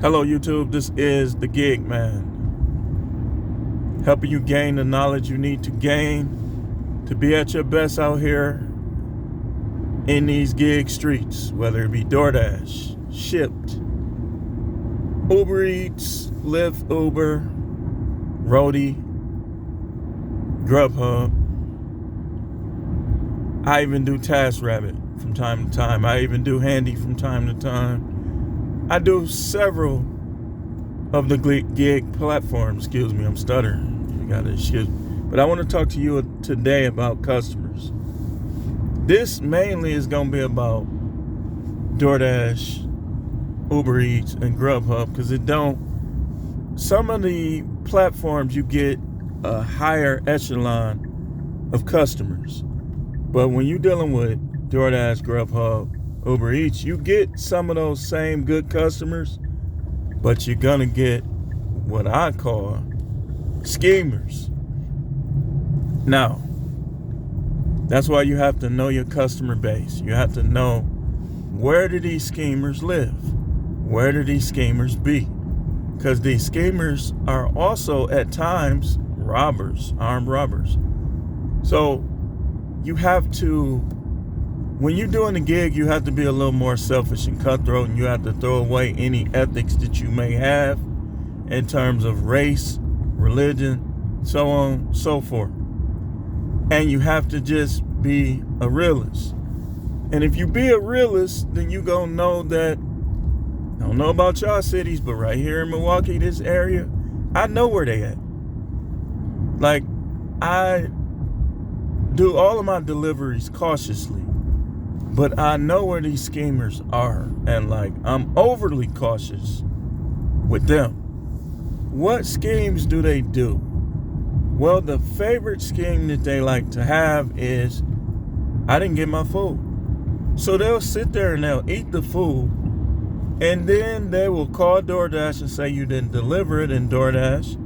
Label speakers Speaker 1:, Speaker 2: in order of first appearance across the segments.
Speaker 1: Hello YouTube, this is the Gig Man, helping you gain the knowledge you need to gain to be at your best out here in these gig streets, whether it be DoorDash, Shipped, Uber Eats, Lyft, Uber, Roadie, Grubhub. I even do TaskRabbit from time to time. I even do Handy from time to time. I do several of the gig platforms. Excuse me, I'm stuttering. You gotta excuse me. But I want to talk to you today about customers. This mainly is going to be about DoorDash, Uber Eats, and Grubhub, because some of the platforms you get a higher echelon of customers. But when you're dealing with DoorDash, Grubhub, Uber Eats, you get some of those same good customers, but you're gonna get what I call schemers. Now, that's why you have to know your customer base. You have to know, where do these schemers live? Where do these schemers be? Because these schemers are also at times robbers, armed robbers. So you have to, when you're doing a gig, you have to be a little more selfish and cutthroat, and you have to throw away any ethics that you may have in terms of race, religion, so on, so forth. And you have to just be a realist. And if you be a realist, then you gonna know that, I don't know about y'all cities, but right here in Milwaukee, this area, I know where they at. Like, I do all of my deliveries cautiously, but I know where these schemers are, and like, I'm overly cautious with them. What schemes do they do? Well, the favorite scheme that they like to have is, I didn't get my food. So they'll sit there and they'll eat the food, and then they will call DoorDash and say you didn't deliver it in DoorDash,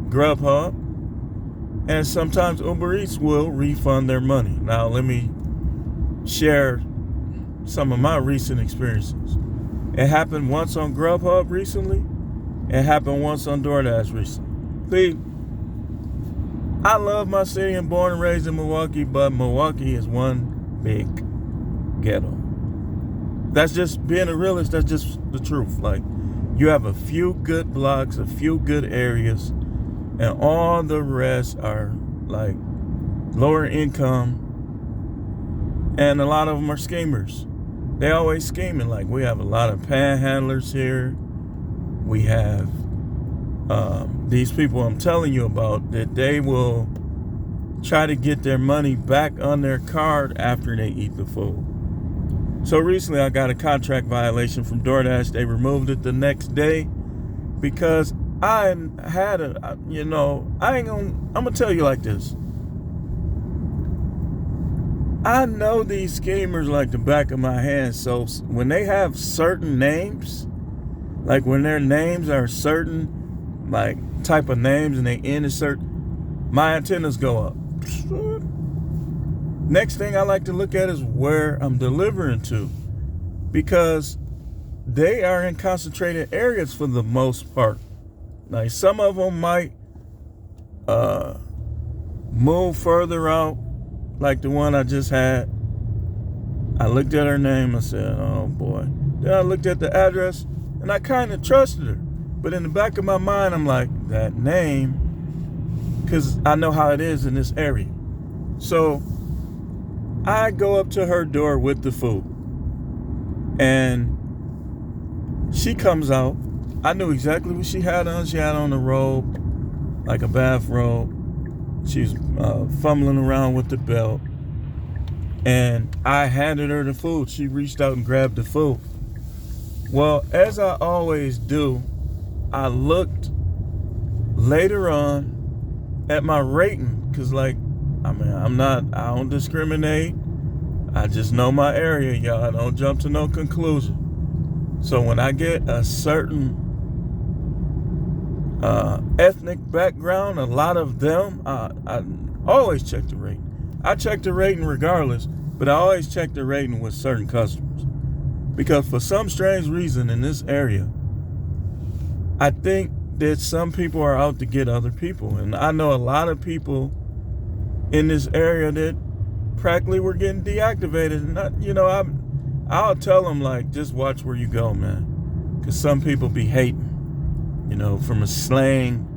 Speaker 1: Grubhub, and sometimes Uber Eats will refund their money. Now, let me share some of my recent experiences. It happened once on Grubhub recently. It happened once on DoorDash recently. See, I love my city and born and raised in Milwaukee, but Milwaukee is one big ghetto. That's just being a realist. That's just the truth. Like, you have a few good blocks, a few good areas, and all the rest are like lower income, and a lot of them are schemers. They always scheming. Like, we have a lot of panhandlers here. We have these people I'm telling you about that they will try to get their money back on their card after they eat the food. So recently I got a contract violation from DoorDash. They removed it the next day because I'm gonna tell you like this. I know these schemers like the back of my hand. So when they have certain names, like when their names are certain, like type of names, and they end a certain, my antennas go up. Next thing I like to look at is where I'm delivering to, because they are in concentrated areas for the most part. Like, some of them might move further out, like the one I just had. I looked at her name, I said, oh boy. Then I looked at the address, and I kind of trusted her. But in the back of my mind, I'm like, that name, because I know how it is in this area. So I go up to her door with the food, and she comes out. I knew exactly what she had on. She had on a robe, like a bathrobe. She was fumbling around with the belt, and I handed her the food. She reached out and grabbed the food. Well, as I always do, I looked later on at my rating, because, like, I don't discriminate. I just know my area, y'all. I don't jump to no conclusion. So when I get a certain ethnic background, a lot of them, I always check the rating. I check the rating regardless, but I always check the rating with certain customers. Because for some strange reason in this area, I think that some people are out to get other people. And I know a lot of people in this area that practically were getting deactivated. And I'll tell them, like, just watch where you go, man. Because some people be hating. From a slang,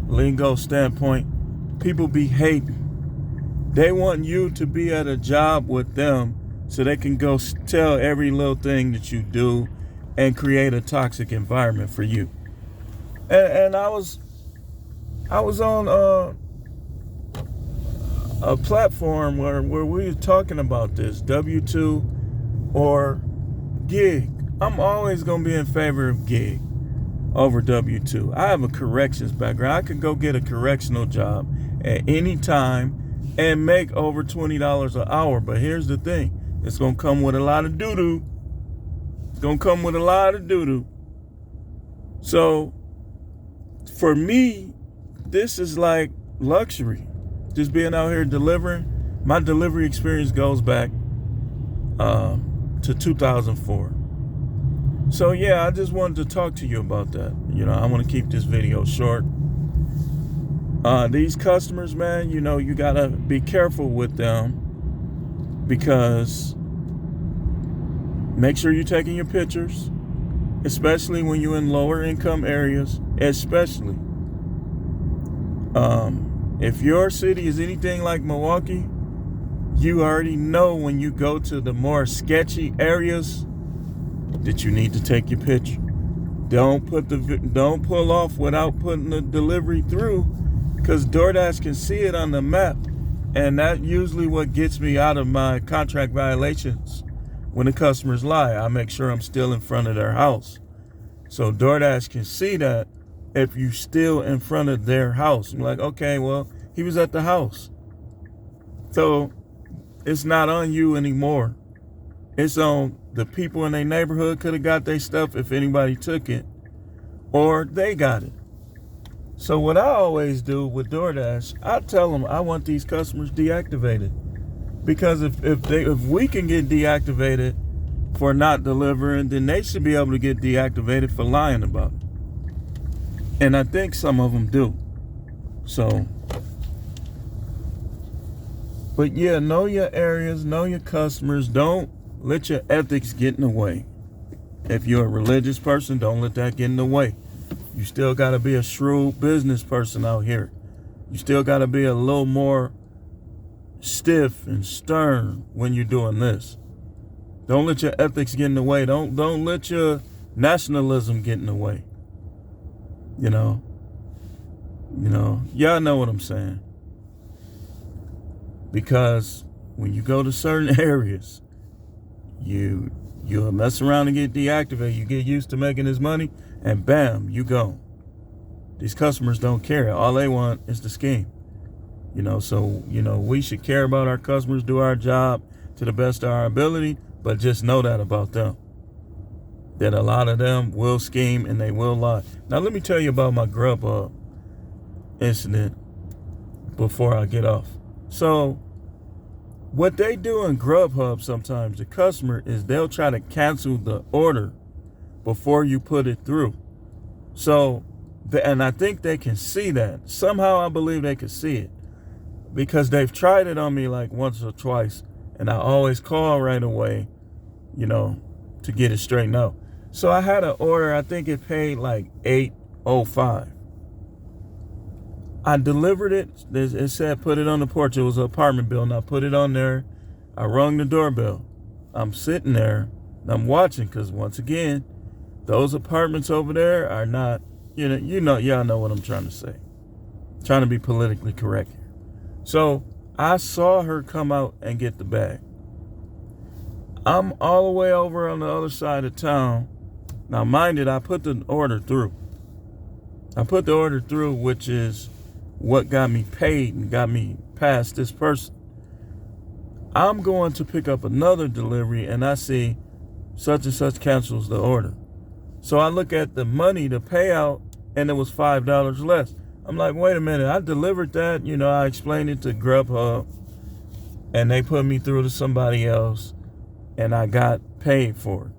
Speaker 1: lingo standpoint, people be hating. They want you to be at a job with them so they can go tell every little thing that you do and create a toxic environment for you. And I was on a platform where we were talking about this, W-2 or gig. I'm always going to be in favor of gig over W-2. I have a corrections background. I could go get a correctional job at any time and make over $20 an hour. But here's the thing. It's going to come with a lot of doo-doo. It's going to come with a lot of doo-doo. So for me, this is like luxury. Just being out here delivering. My delivery experience goes back to 2004. So yeah, I just wanted to talk to you about that. I want to keep this video short. These customers, man, you gotta be careful with them, because make sure you're taking your pictures, especially when you're in lower income areas, especially. If your city is anything like Milwaukee, you already know when you go to the more sketchy areas that you need to take your picture. Don't pull off without putting the delivery through, because DoorDash can see it on the map, and that usually what gets me out of my contract violations. When the customers lie, I make sure I'm still in front of their house. So DoorDash can see that if you still in front of their house. I'm like, okay, well, he was at the house. So it's not on you anymore. It's on the people in their neighborhood. Could have got their stuff if anybody took it, or they got it. So what I always do with DoorDash, I tell them I want these customers deactivated, because if we can get deactivated for not delivering, then they should be able to get deactivated for lying about it. And I think some of them do. So, but yeah, know your areas, know your customers. Don't let your ethics get in the way. If you're a religious person, don't let that get in the way. You still got to be a shrewd business person out here. You still got to be a little more stiff and stern when you're doing this. Don't let your ethics get in the way. Don't let your nationalism get in the way. Y'all know what I'm saying. Because when you go to certain areas, you'll mess around and get deactivated. You get used to making this money, and bam, you go. These customers don't care. All they want is the scheme. So we should care about our customers, do our job to the best of our ability, but just know that about them, that a lot of them will scheme and they will lie. Now let me tell you about my grubhub incident before I get off. So what they do in grubhub sometimes, the customer, is they'll try to cancel the order before you put it through. So, and I think they can see that. Somehow I believe they can see it, because they've tried it on me like once or twice, and I always call right away, to get it straightened out. So I had an order, I think it paid like $8.05. I delivered it. It said put it on the porch. It was an apartment building. I put it on there. I rung the doorbell. I'm sitting there and I'm watching, because once again, those apartments over there are not, y'all know what I'm trying to say. Trying to be politically correct here. So I saw her come out and get the bag. I'm all the way over on the other side of town. Now, mind it, I put the order through. Which is what got me paid and got me past this person. I'm going to pick up another delivery, and I see such and such cancels the order. So I look at the money, the payout, and it was $5 less. I'm like, wait a minute, I delivered that. I explained it to Grubhub, and they put me through to somebody else, and I got paid for it.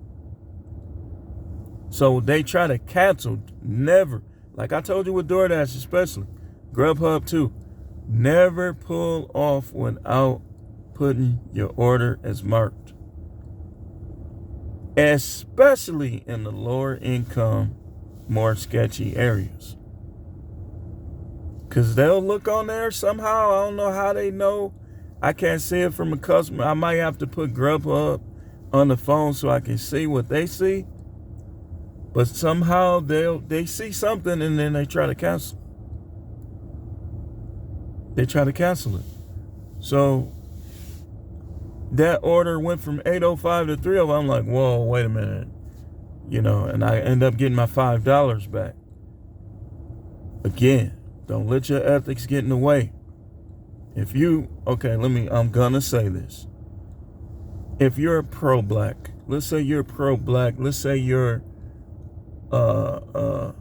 Speaker 1: So they try to cancel. Never. Like I told you with DoorDash especially, Grubhub too. Never pull off without putting your order as marked. Especially in the lower income, more sketchy areas. Because they'll look on there somehow. I don't know how they know. I can't see it from a customer. I might have to put Grubhub on the phone so I can see what they see. But somehow they see something and then they try to cancel. They try to cancel it. So that order went from 805 to 305. I'm like, whoa, wait a minute. And I end up getting my $5 back. Again, don't let your ethics get in the way. I'm gonna say this. If you're pro-black, let's say you're pro-black, let's say you're a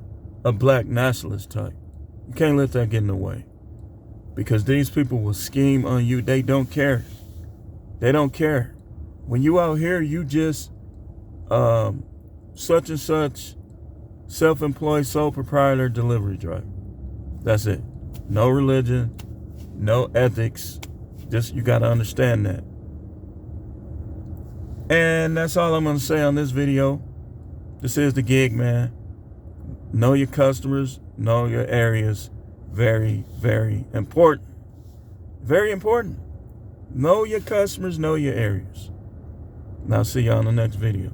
Speaker 1: black nationalist type, you can't let that get in the way. Because these people will scheme on you. They don't care. They don't care. When you out here, you just such and such self-employed sole proprietor delivery driver. That's it. No religion, no ethics. Just you got to understand that. And that's all I'm going to say on this video. This is the gig, man. Know your customers, know your areas. Very, very important. Very important. Know your customers, know your areas. And I'll see you on the next video.